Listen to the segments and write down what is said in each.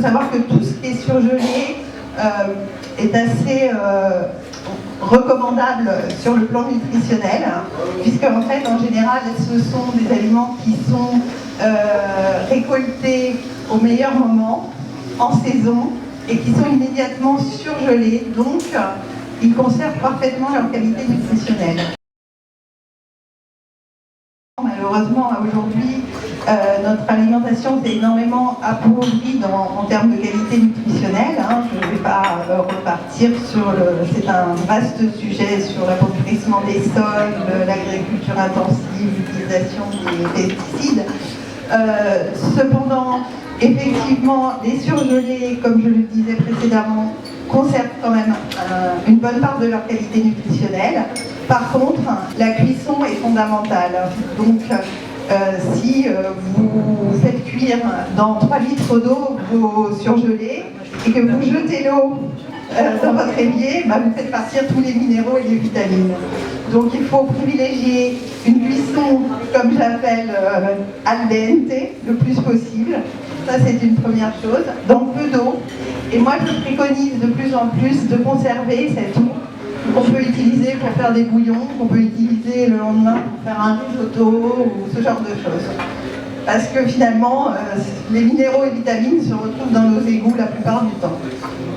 savoir que tout ce qui est surgelé est assez recommandable sur le plan nutritionnel, puisque en fait, en général, ce sont des aliments qui sont récoltés au meilleur moment, en saison, et qui sont immédiatement surgelés, donc ils conservent parfaitement leur qualité nutritionnelle. Malheureusement, aujourd'hui, notre alimentation s'est énormément appauvrie en termes de qualité nutritionnelle. Je ne vais pas repartir sur c'est un vaste sujet sur l'appauvrissement des sols, l'agriculture intensive, l'utilisation des pesticides. Cependant, effectivement, les surgelés, comme je le disais précédemment, conservent quand même une bonne part de leur qualité nutritionnelle. Par contre, la cuisson est fondamentale. Donc, si vous faites cuire dans 3 litres d'eau vos surgelés et que vous jetez l'eau dans votre évier, vous faites partir tous les minéraux et les vitamines. Donc il faut privilégier une cuisson, comme j'appelle, al dente, le plus possible. Ça, c'est une première chose, dans peu d'eau. Et moi, je préconise de plus en plus de conserver cette eau qu'on peut utiliser pour faire des bouillons, qu'on peut utiliser le lendemain pour faire un risotto ou ce genre de choses. Parce que finalement, les minéraux et vitamines se retrouvent dans nos égouts la plupart du temps.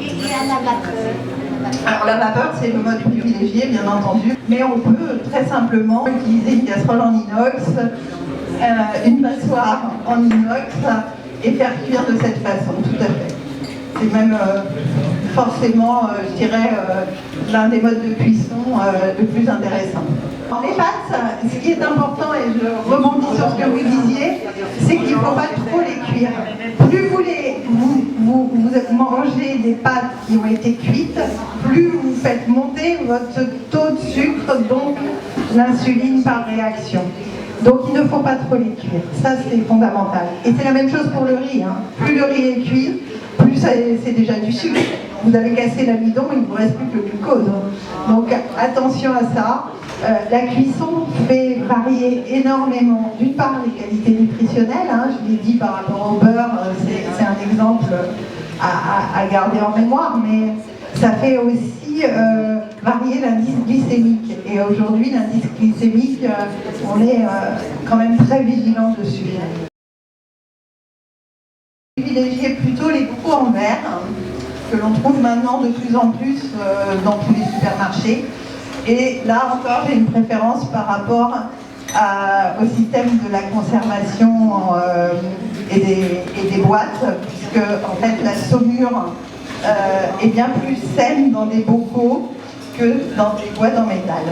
Et à la vapeur? Alors la vapeur, c'est le mode privilégié, bien entendu, mais on peut très simplement utiliser une casserole en inox, une passoire en inox et faire cuire de cette façon, tout à fait. C'est même forcément, je dirais, l'un des modes de cuisson le plus intéressant. Dans les pâtes, ce qui est important, et je rebondis sur ce que vous disiez, c'est qu'il ne faut pas trop les cuire. Plus vous mangez des pâtes qui ont été cuites, plus vous faites monter votre taux de sucre, donc l'insuline par réaction. Donc il ne faut pas trop les cuire, ça c'est fondamental. Et c'est la même chose pour le riz. Plus le riz est cuit, plus c'est déjà du sucre. Vous avez cassé l'amidon, il ne vous reste plus que le glucose. Donc attention à ça. La cuisson fait varier énormément, d'une part, les qualités nutritionnelles. Je l'ai dit par rapport au beurre, c'est un exemple à garder en mémoire, mais ça fait aussi varier l'indice glycémique. Et aujourd'hui, l'indice glycémique, on est quand même très vigilant dessus. Privilégier plutôt les coupes en verre, que l'on trouve maintenant de plus en plus dans tous les supermarchés. Et là encore, j'ai une préférence par rapport au système de la conservation et des boîtes, puisque en fait la saumure est bien plus saine dans des bocaux que dans des boîtes en métal.